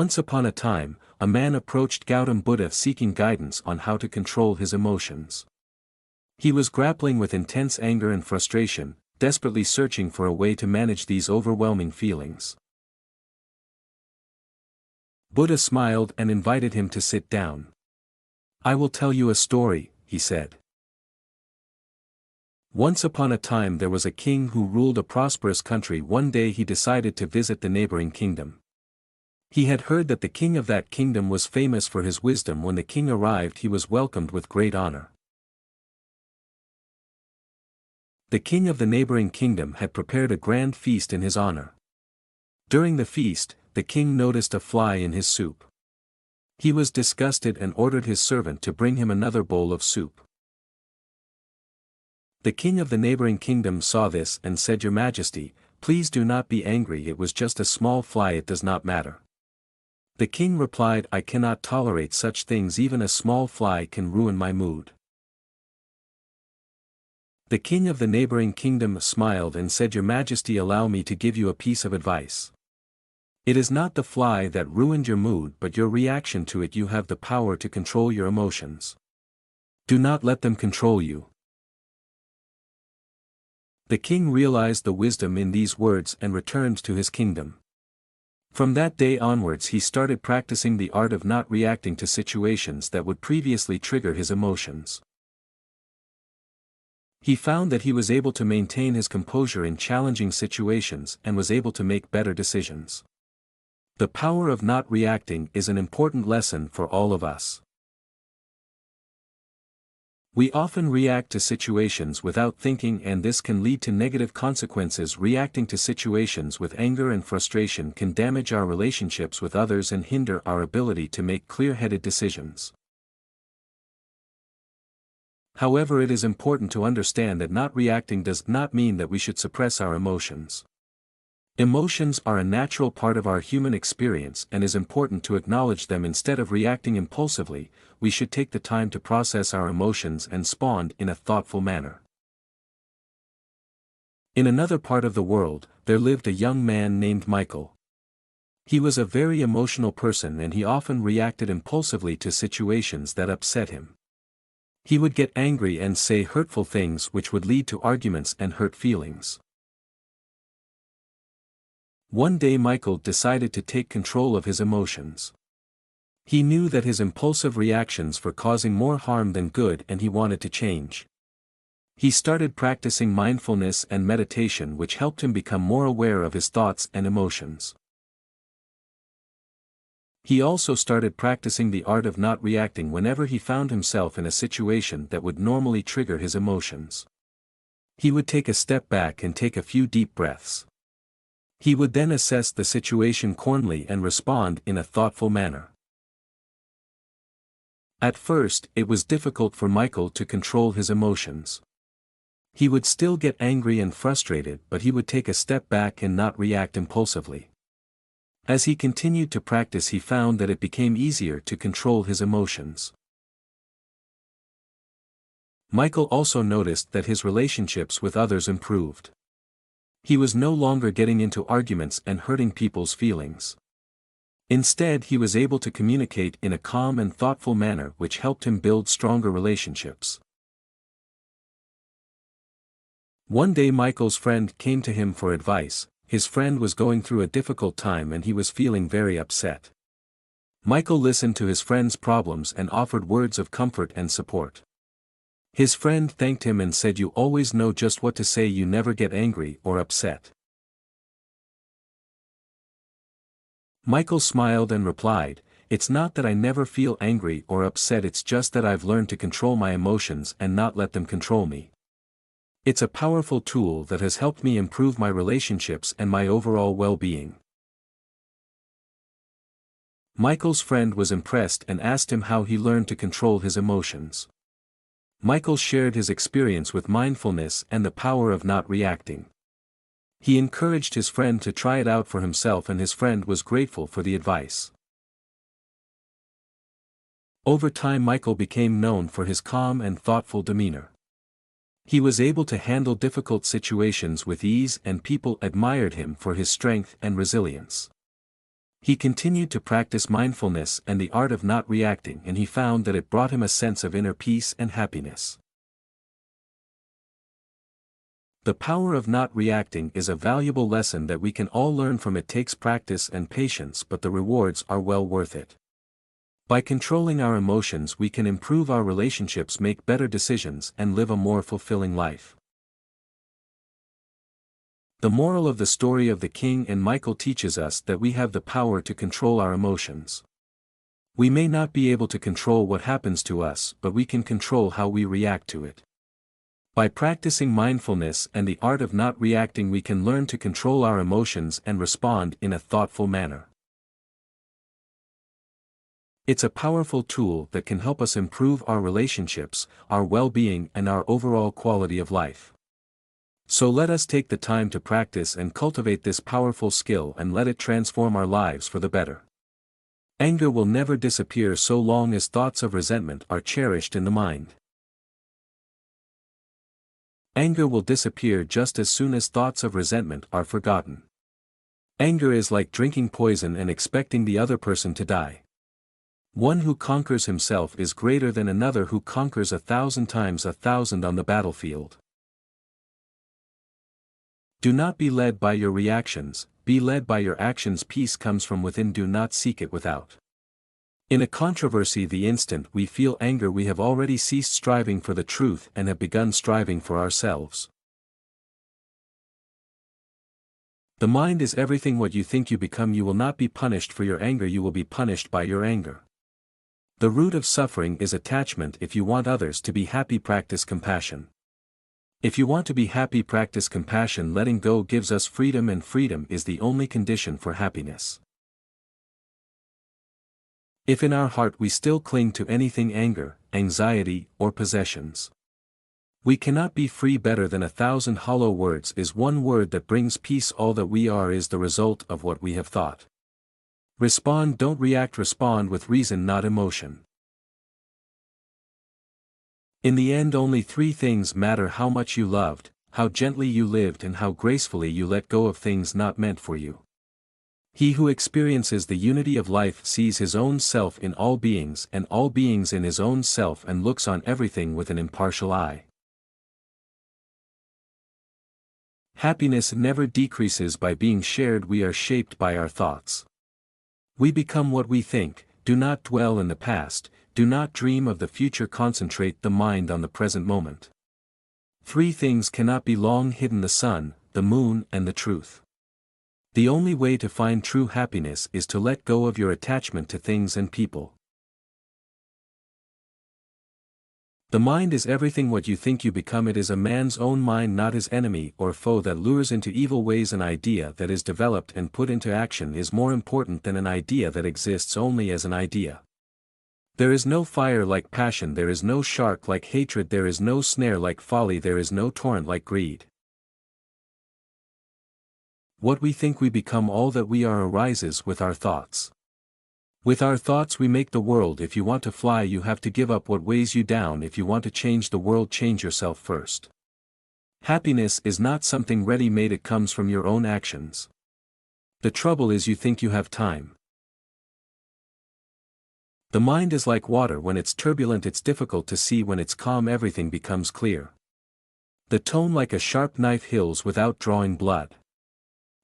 Once upon a time, a man approached Gautam Buddha seeking guidance on how to control his emotions. He was grappling with intense anger and frustration, desperately searching for a way to manage these overwhelming feelings. Buddha smiled and invited him to sit down. "I will tell you a story," he said. Once upon a time there was a king who ruled a prosperous country. One day he decided to visit the neighboring kingdom. He had heard that the king of that kingdom was famous for his wisdom. When the king arrived, he was welcomed with great honor. The king of the neighboring kingdom had prepared a grand feast in his honor. During the feast, the king noticed a fly in his soup. He was disgusted and ordered his servant to bring him another bowl of soup. The king of the neighboring kingdom saw this and said, "Your Majesty, please do not be angry, it was just a small fly, it does not matter." The king replied, "I cannot tolerate such things, even a small fly can ruin my mood." The king of the neighboring kingdom smiled and said, "Your Majesty, allow me to give you a piece of advice. It is not the fly that ruined your mood but your reaction to it. You have the power to control your emotions. Do not let them control you." The king realized the wisdom in these words and returned to his kingdom. From that day onwards he started practicing the art of not reacting to situations that would previously trigger his emotions. He found that he was able to maintain his composure in challenging situations and was able to make better decisions. The power of not reacting is an important lesson for all of us. We often react to situations without thinking, and this can lead to negative consequences. Reacting to situations with anger and frustration can damage our relationships with others and hinder our ability to make clear-headed decisions. However, it is important to understand that not reacting does not mean that we should suppress our emotions. Emotions are a natural part of our human experience and it is important to acknowledge them. Instead of reacting impulsively, we should take the time to process our emotions and respond in a thoughtful manner. In another part of the world, there lived a young man named Michael. He was a very emotional person and he often reacted impulsively to situations that upset him. He would get angry and say hurtful things which would lead to arguments and hurt feelings. One day Michael decided to take control of his emotions. He knew that his impulsive reactions were causing more harm than good and he wanted to change. He started practicing mindfulness and meditation, which helped him become more aware of his thoughts and emotions. He also started practicing the art of not reacting whenever he found himself in a situation that would normally trigger his emotions. He would take a step back and take a few deep breaths. He would then assess the situation calmly and respond in a thoughtful manner. At first, it was difficult for Michael to control his emotions. He would still get angry and frustrated, but he would take a step back and not react impulsively. As he continued to practice, he found that it became easier to control his emotions. Michael also noticed that his relationships with others improved. He was no longer getting into arguments and hurting people's feelings. Instead, he was able to communicate in a calm and thoughtful manner, which helped him build stronger relationships. One day Michael's friend came to him for advice. His friend was going through a difficult time and he was feeling very upset. Michael listened to his friend's problems and offered words of comfort and support. His friend thanked him and said, "You always know just what to say, you never get angry or upset." Michael smiled and replied, "It's not that I never feel angry or upset, it's just that I've learned to control my emotions and not let them control me. It's a powerful tool that has helped me improve my relationships and my overall well-being." Michael's friend was impressed and asked him how he learned to control his emotions. Michael shared his experience with mindfulness and the power of not reacting. He encouraged his friend to try it out for himself and his friend was grateful for the advice. Over time Michael became known for his calm and thoughtful demeanor. He was able to handle difficult situations with ease and people admired him for his strength and resilience. He continued to practice mindfulness and the art of not reacting, and he found that it brought him a sense of inner peace and happiness. The power of not reacting is a valuable lesson that we can all learn from. It takes practice and patience, but the rewards are well worth it. By controlling our emotions, we can improve our relationships, make better decisions, and live a more fulfilling life. The moral of the story of the king and Michael teaches us that we have the power to control our emotions. We may not be able to control what happens to us, but we can control how we react to it. By practicing mindfulness and the art of not reacting, we can learn to control our emotions and respond in a thoughtful manner. It's a powerful tool that can help us improve our relationships, our well-being, and our overall quality of life. So let us take the time to practice and cultivate this powerful skill and let it transform our lives for the better. Anger will never disappear so long as thoughts of resentment are cherished in the mind. Anger will disappear just as soon as thoughts of resentment are forgotten. Anger is like drinking poison and expecting the other person to die. One who conquers himself is greater than another who conquers 1,000 times 1,000 on the battlefield. Do not be led by your reactions, be led by your actions. Peace comes from within, do not seek it without. In a controversy, the instant we feel anger, we have already ceased striving for the truth and have begun striving for ourselves. The mind is everything. What you think you become. You will not be punished for your anger, you will be punished by your anger. The root of suffering is attachment. If you want others to be happy, practice compassion. If you want to be happy, practice compassion. Letting go gives us freedom, and freedom is the only condition for happiness. If in our heart we still cling to anything, anger, anxiety, or possessions, we cannot be free. Better than 1,000 hollow words is one word that brings peace. All that we are is the result of what we have thought. Respond, don't react. Respond with reason, not emotion. In the end, only 3 things matter: how much you loved, how gently you lived, and how gracefully you let go of things not meant for you. He who experiences the unity of life sees his own self in all beings and all beings in his own self, and looks on everything with an impartial eye. Happiness never decreases by being shared. We are shaped by our thoughts. We become what we think. Do not dwell in the past, do not dream of the future. Concentrate the mind on the present moment. 3 things cannot be long hidden: the sun, the moon, and the truth. The only way to find true happiness is to let go of your attachment to things and people. The mind is everything. What you think you become. It is a man's own mind, not his enemy or foe, that lures into evil ways. An idea that is developed and put into action is more important than an idea that exists only as an idea. There is no fire like passion, there is no shark like hatred, there is no snare like folly, there is no torrent like greed. What we think we become. All that we are arises with our thoughts. With our thoughts we make the world. If you want to fly, you have to give up what weighs you down. If you want to change the world, change yourself first. Happiness is not something ready-made, it comes from your own actions. The trouble is you think you have time. The mind is like water. When it's turbulent it's difficult to see, when it's calm everything becomes clear. The tone like a sharp knife heals without drawing blood.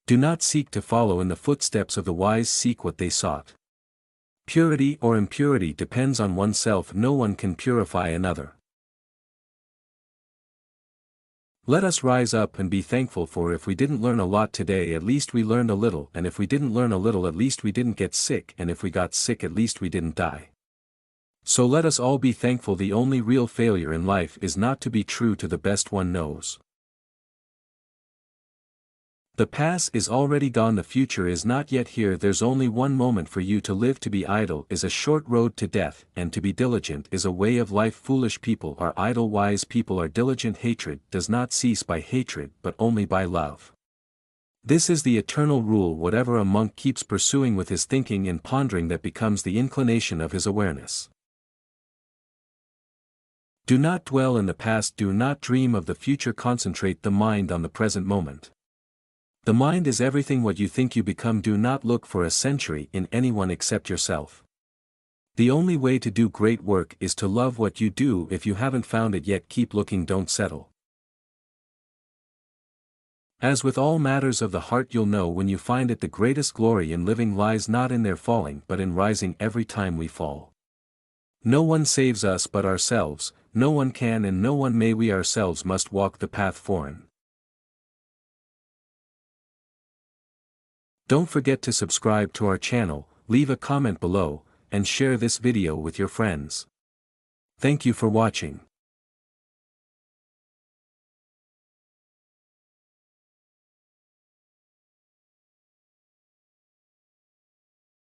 Do not seek to follow in the footsteps of the wise, seek what they sought. Purity or impurity depends on oneself, no one can purify another. Let us rise up and be thankful, for if we didn't learn a lot today, at least we learned a little, and if we didn't learn a little, at least we didn't get sick, and if we got sick, at least we didn't die. So let us all be thankful. The only real failure in life is not to be true to the best one knows. The past is already gone, the future is not yet here. There's only one moment for you to live. To be idle is a short road to death, and to be diligent is a way of life. Foolish people are idle, wise people are diligent. Hatred does not cease by hatred but only by love. This is the eternal rule. Whatever a monk keeps pursuing with his thinking and pondering, that becomes the inclination of his awareness. Do not dwell in the past, do not dream of the future. Concentrate the mind on the present moment. The mind is everything. What you think you become. Do not look for a century in anyone except yourself. The only way to do great work is to love what you do. If you haven't found it yet, keep looking, don't settle. As with all matters of the heart, you'll know when you find it. The greatest glory in living lies not in their falling but in rising every time we fall. No one saves us but ourselves, no one can and no one may. We ourselves must walk the path foreign. Don't forget to subscribe to our channel, leave a comment below, and share this video with your friends. Thank you for watching.